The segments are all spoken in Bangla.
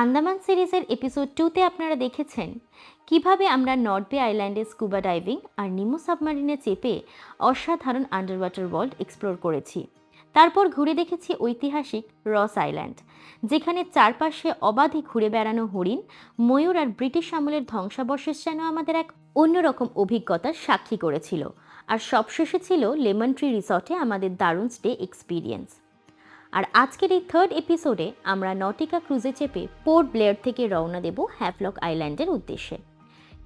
আন্দামান সিরিজের এপিসোড 2তে আপনারা দেখেছেন কিভাবে আমরা নর্থ বে আইল্যান্ডে স্কুবা ডাইভিং আর নিমো সাবমারিনে চেপে অসাধারণ আন্ডার ওয়াটার ওয়ার্ল্ড এক্সপ্লোর করেছি। তারপর ঘুরে দেখেছি ঐতিহাসিক রস আইল্যান্ড, যেখানে চারপাশে অবাধে ঘুরে বেড়ানো হরিণ, ময়ূর আর ব্রিটিশ আমলের ধ্বংসাবশেষ যেন আমাদের এক অন্যরকম অভিজ্ঞতার সাক্ষী করেছিল। আর সবশেষে ছিল লেমন ট্রি রিসর্টে আমাদের দারুণ স্টে এক্সপিরিয়েন্স। আর আজকের এই থার্ড এপিসোডে আমরা নটিকা ক্রুজে চেপে পোর্ট ব্লেয়ার থেকে রওনা দেব হ্যাভলক আইল্যান্ডের উদ্দেশ্যে।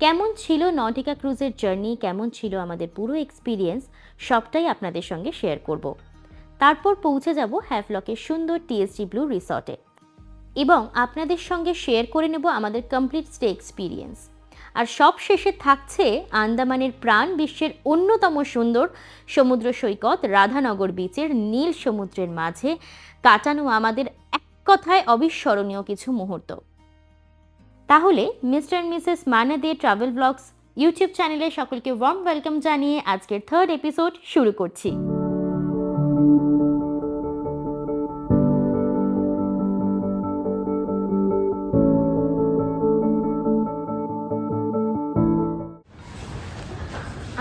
কেমন ছিল নটিকা ক্রুজের জার্নি, কেমন ছিল আমাদের পুরো এক্সপিরিয়েন্স, সবটাই আপনাদের সঙ্গে শেয়ার করব। তারপর পৌঁছে যাব হ্যাভলকের সুন্দর টিএসজি ব্লু রিসর্টে এবং আপনাদের সঙ্গে শেয়ার করে নেব আমাদের কমপ্লিট স্টে এক্সপিরিয়েন্স। আর সব শেষে থাকছে আন্দামানের প্রাণ বিশ্বের অন্যতম সুন্দর সমুদ্র সৈকত রাধানগর বিচের নীল সমুদ্রের মাঝে কাটানো আমাদের এক কথায় অবিস্মরণীয় কিছু মুহূর্ত। তাহলে মিস্টার অ্যান্ড মিসেস মানা দে ট্রাভেল ব্লগস ইউটিউব চ্যানেলে সকলকে ওয়ার্ম ওয়েলকাম জানিয়ে আজকের থার্ড এপিসোড শুরু করছি।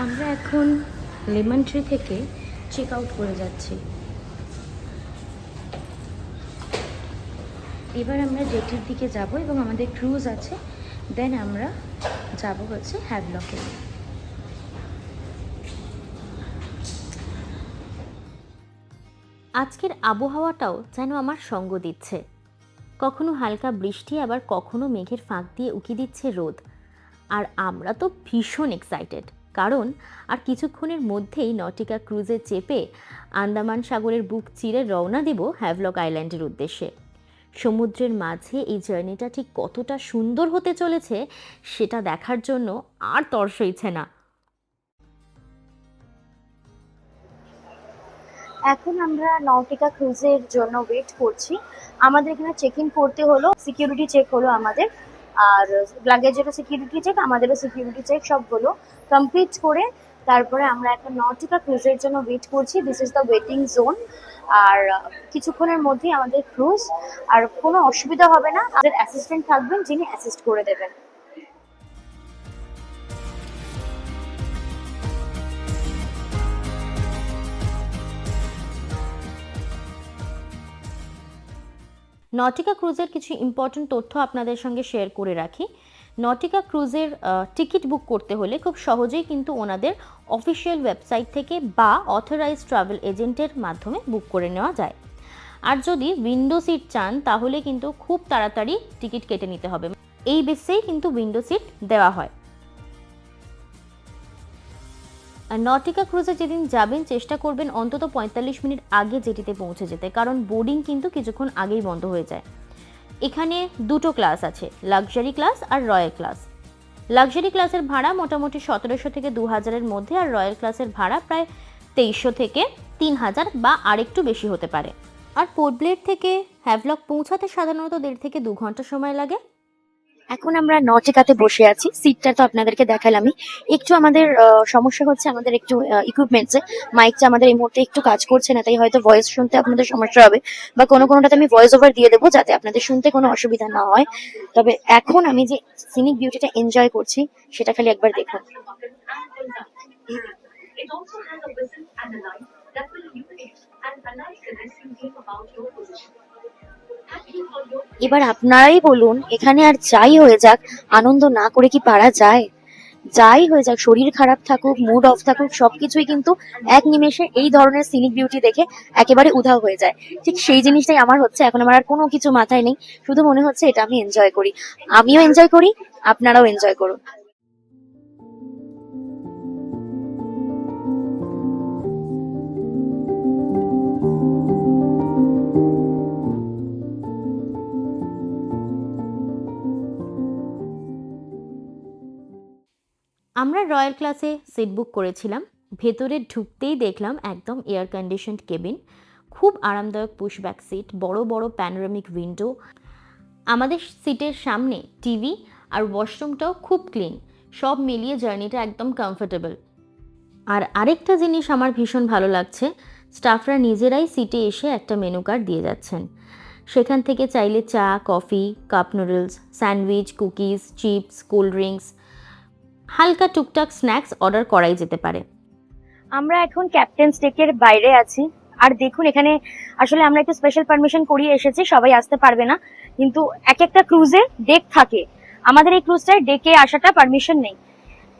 আমরা এখন লেমন ট্রি থেকে চেক আউট করে যাচ্ছি। এবার আমরা জেটির দিকে যাব এবং আমাদের ক্রুজ আছে, দেন আমরা যাব হচ্ছে হ্যাভলকে। আজকের আবহাওয়াটাও যেন আমার সঙ্গ দিচ্ছে, কখনো হালকা বৃষ্টি, আবার কখনো মেঘের ফাঁক দিয়ে উকি দিচ্ছে রোদ। আর আমরা তো ভীষণ এক্সাইটেড, কারণ আর কিছুক্ষণের মধ্যেই নটিকা ক্রুজে চেপে আন্দামান সাগরের বুক চিরে রওনা দেব হ্যাভলক আইল্যান্ডের উদ্দেশ্যে। সমুদ্রের মাঝে এই জার্নিটা ঠিক কতটা সুন্দর হতে চলেছে সেটা দেখার জন্য আর তর সইছে না। এখন আমরা নটিকা ক্রুজের জন্য ওয়েট করছি। আমাদের এখানে চেক ইন করতে হলো, সিকিউরিটি চেক হলো আমাদের, আর লাগেজেরও সিকিউরিটি চেক, আমাদেরও সিকিউরিটি চেক, সব হলো কমপ্লিট করে তারপরে আমরা এখন নটিকা ক্রুজের জন্য ওয়েট করছি। This is the waiting zone. আর কিছুক্ষণের মধ্যেই আমাদের ক্রুজ, আর কোনো অসুবিধা হবে না, আমাদের অ্যাসিস্ট্যান্ট থাকবেন যিনি অ্যাসিস্ট করে দেবেন। নটিকা ক্রুজের কিছু ইম্পর্টেন্ট তথ্য আপনাদের সঙ্গে শেয়ার করে রাখি। নটিকা ক্রুজের টিকিট বুক করতে হলে খুব সহজেই কিন্তু ওনাদের অফিসিয়াল ওয়েবসাইট থেকে বা অথরাইজড ট্রাভেল এজেন্টের মাধ্যমে বুক করে নেওয়া যায়। আর যদি উইন্ডো সিট চান তাহলে কিন্তু খুব তাড়াতাড়ি টিকিট কেটে নিতে হবে, এই বেসেই কিন্তু উইন্ডো সিট দেওয়া হয়। আর নটিকা ক্রুজে যেদিন যাবেন চেষ্টা করবেন অন্তত 45 মিনিট আগে জেটিতে পৌঁছে যেতে, কারণ বোর্ডিং কিন্তু কিছুক্ষণ আগেই বন্ধ হয়ে যায়। এখানে দুটো ক্লাস আছে, লাক্সারি ক্লাস আর রয়্যাল ক্লাস। লাক্সারি ক্লাসের ভাড়া মোটামুটি 1700 থেকে 2000-এর মধ্যে, আর রয়্যাল ক্লাসের ভাড়া প্রায় 2300 থেকে 3000 বা আরেকটু বেশি হতে পারে। আর পোর্ট ব্লেয়ার থেকে হ্যাভলক পৌঁছাতে সাধারণত 1.5 থেকে 2 ঘন্টা সময় লাগে। এখন আমরা নটিকাতে বসে আছি, সিটটা তো আপনাদেরকে দেখালামই। একটু আমাদের সমস্যা হচ্ছে, আমাদের একটু ইকুইপমেন্টসে মাইকটা আমাদের এই মুহূর্তে একটু কাজ করছে না, তাই হয়তো ভয়েস শুনতে আপনাদের সমস্যা হবে, বা কোনোটাতে আমি ভয়েস ওভার দিয়ে দেবো যাতে আপনাদের শুনতে কোনো অসুবিধা না হয়। তবে এখন আমি যে সিনিক বিউটিটা এনজয় করছি সেটা খালি একবার দেখুন। It also has a whistle and a light that will illuminate and alight suggesting you about your position. এবার আপনারাই বলুন, এখানে আর যাই হয়ে যাক আনন্দ না করে কি পারা যায়? যাই হয়ে যাক, শরীর খারাপ থাকুক, মুড অফ থাকুক, সবকিছুই কিন্তু এক নিমেষে এই ধরনের সিনিক বিউটি দেখে একেবারে উধাও হয়ে যায়। ঠিক সেই জিনিসটাই আমার হচ্ছে। এখন আমার আর কোনো কিছু মাথায় নেই, শুধু মনে হচ্ছে এটা আমি এনজয় করি। আমিও এনজয় করি, আপনারাও এনজয় করুন। আমরা রয়্যাল ক্লাসে সিট বুক করেছিলাম। ভেতরে ঢুকতেই দেখলাম একদম এয়ার কন্ডিশনড কেবিন, খুব আরামদায়ক পুশব্যাক সিট, বড় বড় প্যানোরামিক উইন্ডো, আমাদের সিটের সামনে টিভি, আর ওয়াশরুমটাও খুব ক্লিন। সব মিলিয়ে জার্নিটা একদম কমফোর্টেবল। আর আরেকটা জিনিস আমার ভীষণ ভালো লাগছে, স্টাফরা নিজেরাই সিটে এসে একটা মেনু কার্ড দিয়ে যাচ্ছেন। সেখান থেকে চাইলে চা, coffee, cup noodles, sandwich, cookies, chips, cold drinks, হালকা টুকটাক স্ন্যাক্স অর্ডার করাই যেতে পারে। আমরা এখন ক্যাপ্টেন্স ডেকের বাইরে আছি। আর দেখুন এখানে আসলে আমরা একটু স্পেশাল পারমিশন করিয়ে এসেছি, সবাই আসতে পারবে না, কিন্তু এক একটা ক্রুজে ডেক থাকে। আমাদের এই ক্রুজটায় ডেকে আসাটা পারমিশন নেই।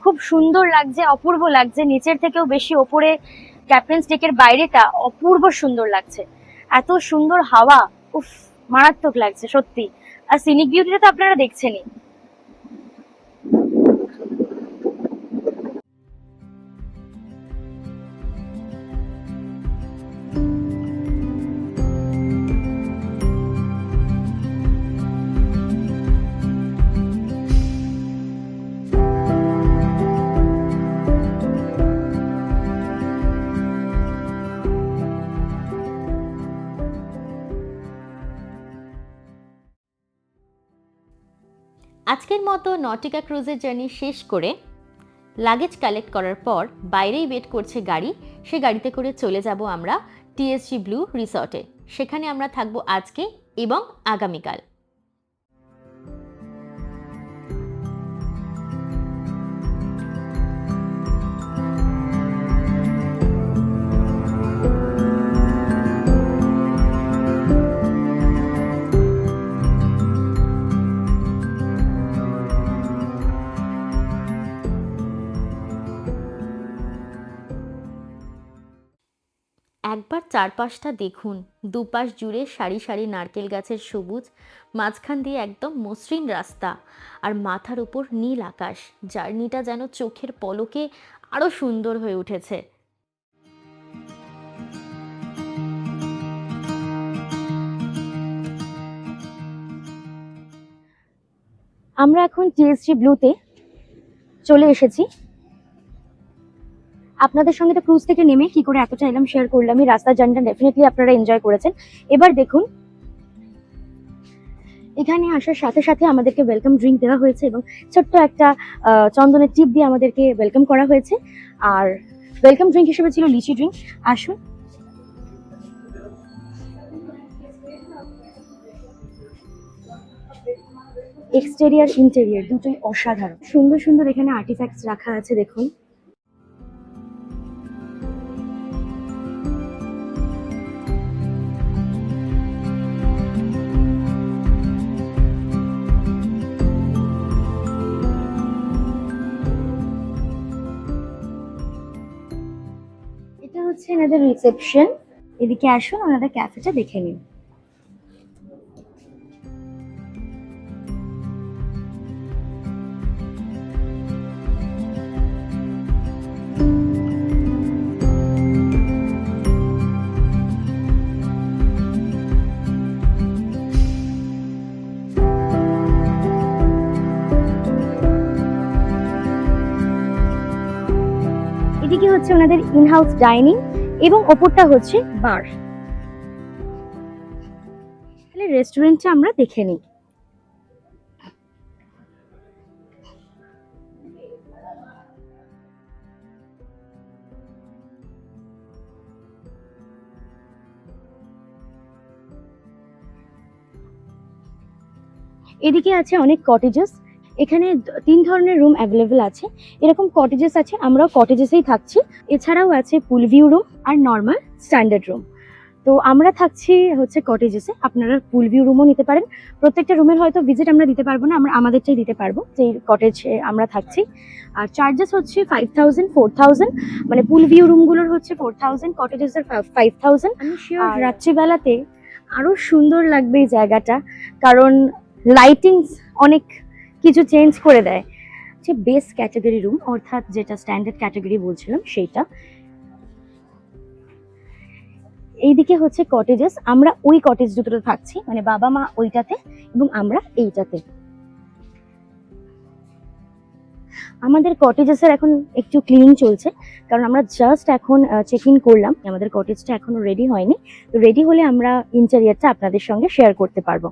খুব সুন্দর লাগছে, অপূর্ব লাগছে, নিচের থেকেও বেশি ওপরে ক্যাপ্টেন্স ডেকের বাইরেটা অপূর্ব সুন্দর লাগছে। এত সুন্দর হাওয়া, উফ, মারাত্মক লাগছে সত্যি। আর সিনিক বিউটিটা তো আপনারা দেখছেনই। আজকের মতো নটিকা ক্রুজের জার্নি শেষ করে লাগেজ কালেক্ট করার পর বাইরেই ওয়েট করছে গাড়ি। সে গাড়িতে করে চলে যাব আমরা টিএসজি ব্লু রিসর্টে। সেখানে আমরা থাকবো আজকে এবং আগামীকাল। একবার চারপাশটা দেখুন, দুপাশ জুড়ে সারি সারি নারকেল গাছের সবুজ, মাঝখান দিয়ে একদম মসৃণ রাস্তা, আর মাথার উপর নীল আকাশ। জার্নিটা যেন চোখের পলকে আরো সুন্দর হয়ে উঠেছে। আমরা এখন টিএসজি ব্লুতে চলে এসেছি। আপনাদের সঙ্গে তো ক্রুজ থেকে নেমে কি করে এতটা এলাম শেয়ার করলাম। এই রাস্তার জার্নিটা ডেফিনেটলি আপনারা এনজয় করেছেন। এবার দেখুন এখানে আসার সাথে সাথে আমাদেরকে ওয়েলকাম ড্রিঙ্ক দেওয়া হয়েছে এবং ছোট্ট একটা চন্দনের টিপ দিয়ে আমাদেরকে ওয়েলকাম করা হয়েছে। আর ওয়েলকাম ড্রিঙ্ক হিসেবে ছিল লিচি ড্রিঙ্ক। আসুন। এক্সটেরিয়ার ইন্টেরিয়ার দুটোই অসাধারণ, সুন্দর সুন্দর এখানে আর্টিফ্যাক্টস রাখা আছে দেখুন। এটা হচ্ছে এনাদের রিসেপশন। এদিকে আসুন, ওনাদের ক্যাফেটা দেখে নিন। এদিকে হচ্ছে ওনাদের ইনহাউস ডাইনিং এবং ওপরটা হচ্ছে বার। তাহলে রেস্টুরেন্টটা আমরা দেখে নিই। এদিকে আছে অনেক কটেজেস। এখানে 3 ধরনের রুম অ্যাভেলেবেল আছে। এরকম কটেজেস আছে, আমরাও কটেজেসেই থাকছি। এছাড়াও আছে পুল ভিউ রুম আর নর্মাল স্ট্যান্ডার্ড রুম। তো আমরা থাকছি হচ্ছে কটেজেসে, আপনারা পুল ভিউ রুমও নিতে পারেন। প্রত্যেকটা রুমের হয়তো ভিজিট আমরা দিতে পারবো না, আমরা আমাদেরটাই দিতে পারবো যে কটেজে আমরা থাকছি। আর চার্জেস হচ্ছে 5000, 4000, মানে পুল ভিউ রুমগুলোর হচ্ছে 4000, কটেজেসের 5000। আমি শিওর রাত্রিবেলাতে আরো সুন্দর লাগবে এই জায়গাটা, কারণ লাইটিংস অনেক কিছু চেঞ্জ করে দেয়। যে বেস ক্যাটাগরি রুম, অর্থাৎ যেটা স্ট্যান্ডার্ড ক্যাটাগরি বলছিলাম সেইটা। এইদিকে হচ্ছে কটেজেস, আমরা ওই কটেজ দুটোতে থাকছি, মানে বাবা মা ওইটাতে এবং আমরা এইটাতে। আমাদের কটেজেসের এখন একটু ক্লিনিং চলছে, কারণ আমরা জাস্ট এখন চেক ইন করলাম। আমাদের কটেজটা এখনো রেডি হয়নি, তো রেডি হলে আমরা ইন্টেরিয়রটা আপনাদের সঙ্গে শেয়ার করতে পারবো।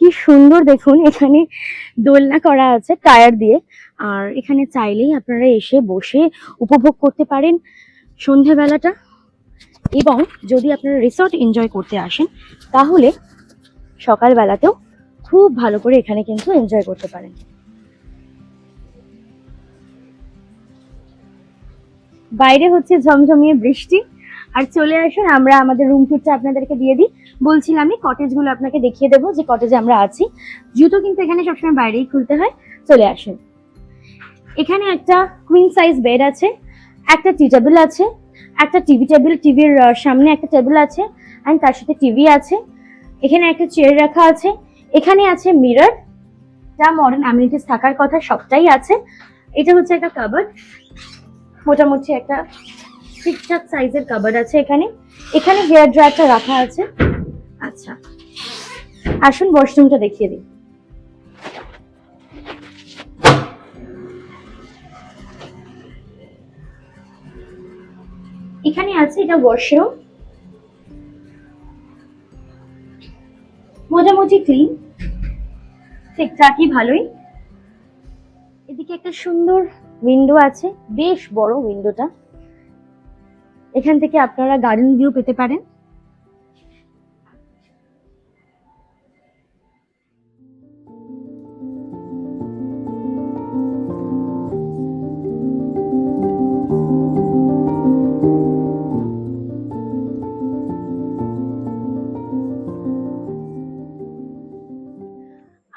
কি সুন্দর দেখুন, এখানে দোলনা করা আছে টায়ার দিয়ে। আর এখানে চাইলেই আপনারা এসে বসে উপভোগ করতে পারেন সন্ধেবেলাটা। এবং যদি আপনারা রিসর্ট এনজয় করতে আসেন তাহলে সকালবেলাতেও খুব ভালো করে এখানে কিন্তু এনজয় করতে পারেন। বাইরে হচ্ছে ঝমঝমিয়ে বৃষ্টি। আর চলে আসুন, আমরা আমাদের রুম ট্যুরটা আপনাদেরকে দিয়ে দিই। বলছিলামই কটেজগুলো আপনাকে দেখিয়ে দেবো যে কটেজে আমরা আছি। জুতো কিন্তু এখানে সবসময় বাইরেই খুলতে হয়। চলে আসুন। এখানে একটা কুইন সাইজ বেড আছে, একটা টি টেবিল আছে, একটা টিভি টেবিল, টিভির সামনে একটা টেবিল আছে অ্যান্ড তার সাথে টিভি আছে। এখানে একটা চেয়ার রাখা আছে। এখানে আছে মিরর, যা মডার্ন অ্যামিনিটিস থাকার কথা সবটাই আছে। এটা হচ্ছে একটা কাবার্ড, মোটামুটি একটা ঠিকঠাক সাইজের কাবার্ড আছে এখানে। এখানে হেয়ার ড্রায়ারটা রাখা আছে। আচ্ছা, আসুন ওয়াশরুমটা দেখিয়ে দিই। এখানে আছে এটা ওয়াশরুম, মোটামুটি ক্লিন, ঠিকঠাকই ভালোই। এদিকে একটা সুন্দর উইন্ডো আছে, বেশ বড় উইন্ডোটা। এখান থেকে আপনারা গার্ডেন ভিউ পেতে পারেন।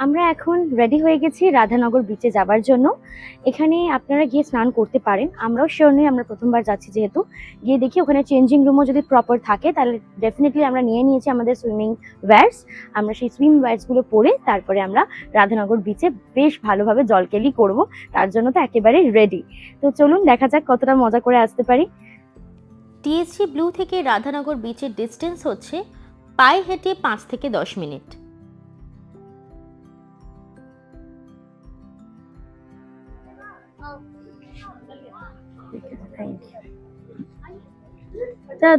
আমরা এখন রেডি হয়ে গেছি রাধানগর বিচে যাবার জন্য। এখানে আপনারা গিয়ে স্নান করতে পারেন, আমরাও শিওর নই, আমরা প্রথমবার যাচ্ছি যেহেতু। গিয়ে দেখি ওখানে চেঞ্জিং রুমও যদি প্রপার থাকে তাহলে ডেফিনেটলি আমরা নিয়ে নিয়েছি আমাদের সুইমিং ওয়্যার্স। আমরা সেই সুইম ওয়্যার্সগুলো পরে তারপরে আমরা রাধানগর বিচে বেশ ভালোভাবে জলকেলি করব। তার জন্য তো একেবারে রেডি। তো চলুন দেখা যাক কতটা মজা করে আসতে পারি। টিএসসি ব্লু থেকে রাধানগর বিচের ডিস্টেন্স হচ্ছে পায়ে হেঁটে 5 থেকে 10 মিনিট।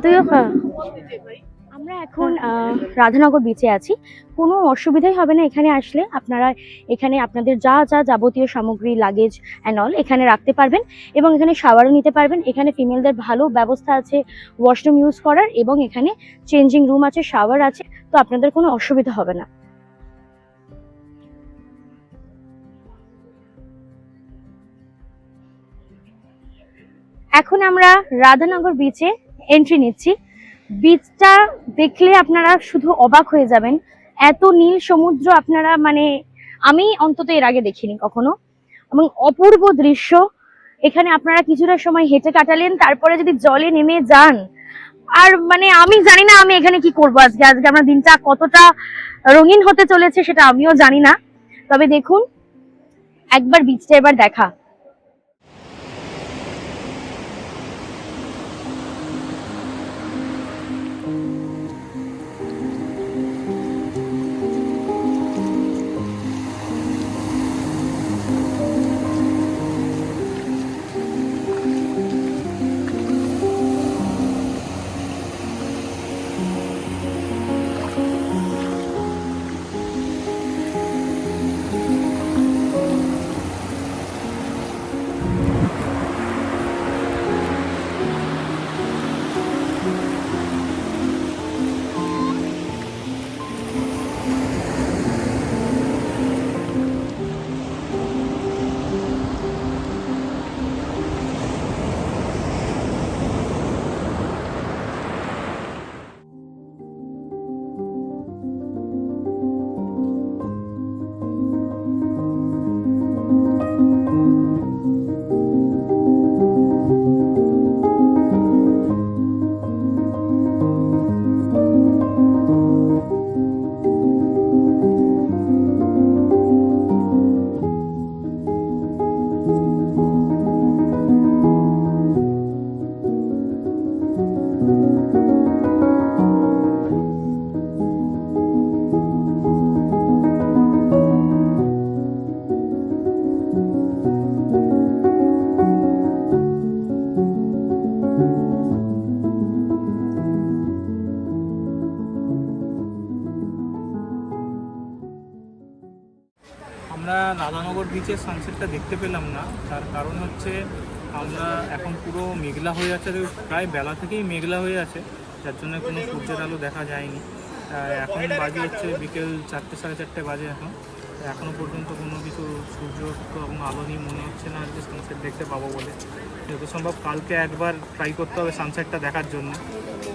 তুইও খা। আমরা এখন রাধানগর বিচে আছি। কোনো অসুবিধাই হবে না এখানে আসলে। আপনারা এখানে আপনাদের যা যা যাবতীয় সামগ্রী, লাগেজ অ্যান্ড অল এখানে রাখতে পারবেন এবং এখানে শাওয়ারও নিতে পারবেন। এখানে ফিমেলদের ভালো ব্যবস্থা আছে ওয়াশরুম ইউজ করার, এবং এখানে চেঞ্জিং রুম আছে, শাওয়ার আছে। তো আপনাদের কোনো অসুবিধা হবে না। এখন আমরা রাধানগর বিচে এন্ট্রি নিচ্ছি। বিচটা দেখলে আপনারা শুধু অবাক হয়ে যাবেন। এত নীল সমুদ্র আপনারা মানে আমি অন্তত এর আগে দেখিনি কখনো, এবং অপূর্ব দৃশ্য। এখানে আপনারা কিছুটা সময় হেঁটে কাটালেন, তারপরে যদি জলে নেমে যান, আর মানে আমি জানি না আমি এখানে কি করবো আজকে। আজকে আমার দিনটা কতটা রঙিন হতে চলেছে সেটা আমিও জানি না। তবে দেখুন, একবার বিচটা এবার দেখা। বিচের সানসেটটা দেখতে পেলাম না, তার কারণ হচ্ছে আমরা এখন পুরো মেঘলা হয়ে আছে, প্রায় বেলা থেকেই মেঘলা হয়ে আছে, যার জন্য কোনো সূর্যের আলো দেখা যায়নি। এখন বাজে হচ্ছে বিকেল 4টে সাড়ে 4টে বাজে এখনও পর্যন্ত কোনো কিছু সূর্য এবং আলো নিয়ে মনে হচ্ছে না যে সানসেট দেখতে পাবো বলে। যত সম্ভব কালকে একবার ট্রাই করতে হবে সানসেটটা দেখার জন্য,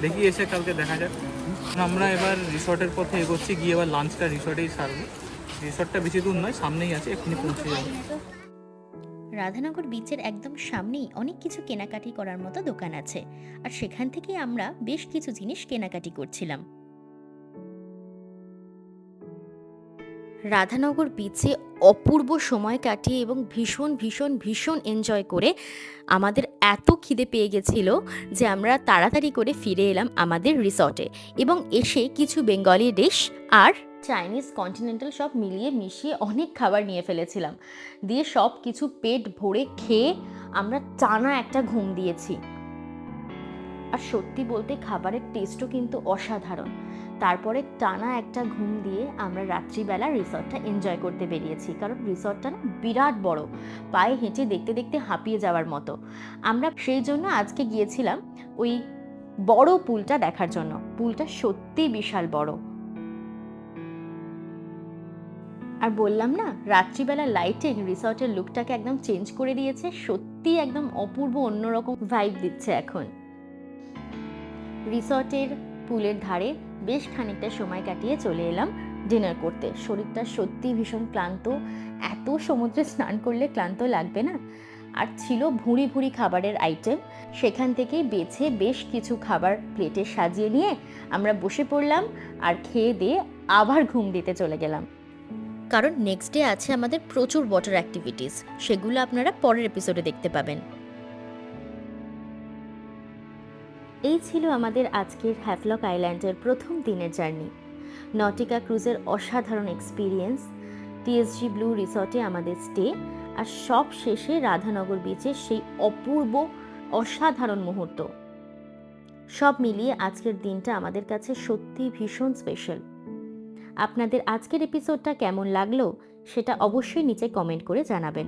দেখি এসে কালকে দেখা যাক। আমরা এবার রিসর্টের পথে এগোচ্ছি, গিয়ে এবার লাঞ্চটা রিসর্টেই সারবো। রিসর্টটা বেশি দূর নয়, সামনেই আছে, এক্ষুনি পৌঁছে যাবো। রাধানগর বিচের একদম সামনেই অনেক কিছু কেনাকাটি করার মতো দোকান আছে, আর সেখান থেকেই আমরা বেশ কিছু জিনিস কেনাকাটি করছিলাম। রাধানগর বিচে অপূর্ব সময় কাটিয়ে এবং ভীষণ ভীষণ ভীষণ এনজয় করে আমাদের এত খিদে পেয়ে গেছিল যে আমরা তাড়াতাড়ি করে ফিরে এলাম আমাদের রিসর্টে, এবং এসে কিছু বেঙ্গলি ডিশ আর চাইনিজ কন্টিনেন্টাল সব মিলিয়ে মিশিয়ে অনেক খাবার নিয়ে ফেলেছিলাম। দিয়ে সব কিছু পেট ভরে খেয়ে আমরা টানা একটা ঘুম দিয়েছি। আর সত্যি বলতে খাবারের টেস্টও কিন্তু অসাধারণ। তারপরে টানা একটা ঘুম দিয়ে আমরা রাত্রিবেলা রিসর্টটা এনজয় করতে বেরিয়েছি, কারণ রিসর্টটা না বিরাট বড়, পায়ে হেঁটে দেখতে দেখতে হাঁপিয়ে যাওয়ার মতো। আমরা সেই জন্য আজকে গিয়েছিলাম ওই বড় পুলটা দেখার জন্য। পুলটা সত্যি বিশাল বড়। আর বললাম না, রাত্রিবেলা লাইটিং রিসর্টের লুকটাকে একদম চেঞ্জ করে দিয়েছে, সত্যি একদম অপূর্ব অন্যরকম ভাইব দিচ্ছে এখন। রিসর্টের পুলের ধারে বেশ খানিকটা সময় কাটিয়ে চলে এলাম ডিনার করতে। শরীরটা সত্যি ভীষণ ক্লান্ত, এত সমুদ্রে স্নান করলে ক্লান্ত লাগবে না। আর ছিল ভুঁড়ি ভুঁড়ি খাবারের আইটেম, সেখান থেকেই বেছে বেশ কিছু খাবার প্লেটে সাজিয়ে নিয়ে আমরা বসে পড়লাম আর খেয়ে দিয়ে আবার ঘুম দিতে চলে গেলাম, কারণ নেক্সট ডে আছে আমাদের প্রচুর ওয়াটার অ্যাক্টিভিটিস, সেগুলো আপনারা পরের এপিসোডে দেখতে পাবেন। এই ছিল আমাদের আজকের হ্যাভলক আইল্যান্ডের প্রথম দিনের জার্নি। নটিকা ক্রুজের অসাধারণ এক্সপিরিয়েন্স, টিএসজি ব্লু রিসর্টে আমাদের স্টে, আর সব শেষে রাধানগর বিচের সেই অপূর্ব অসাধারণ মুহূর্ত। সব মিলিয়ে আজকের দিনটা আমাদের কাছে সত্যি ভীষণ স্পেশাল। আপনাদের আজকের এপিসোডটা কেমন লাগলো সেটা অবশ্যই নিচে কমেন্ট করে জানাবেন।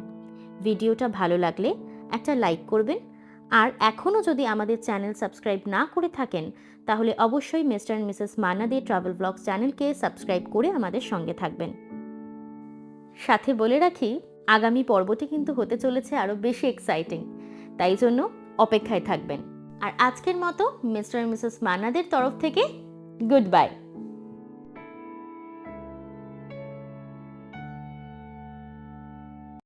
ভিডিওটা ভালো লাগলে একটা লাইক করবেন, আর এখনও যদি আমাদের চ্যানেল সাবস্ক্রাইব না করে থাকেন তাহলে অবশ্যই mister and missus Manna Dey travel blogs চ্যানেলকে সাবস্ক্রাইব করে আমাদের সঙ্গে থাকবেন। সাথে বলে রাখি, আগামী পর্বটি কিন্তু হতে চলেছে আরও বেশি এক্সাইটিং, তাই জন্য অপেক্ষায় থাকবেন। আর আজকের মতো মিস্টার অ্যান্ড মিসেস মান্না দের তরফ থেকে গুড বাই।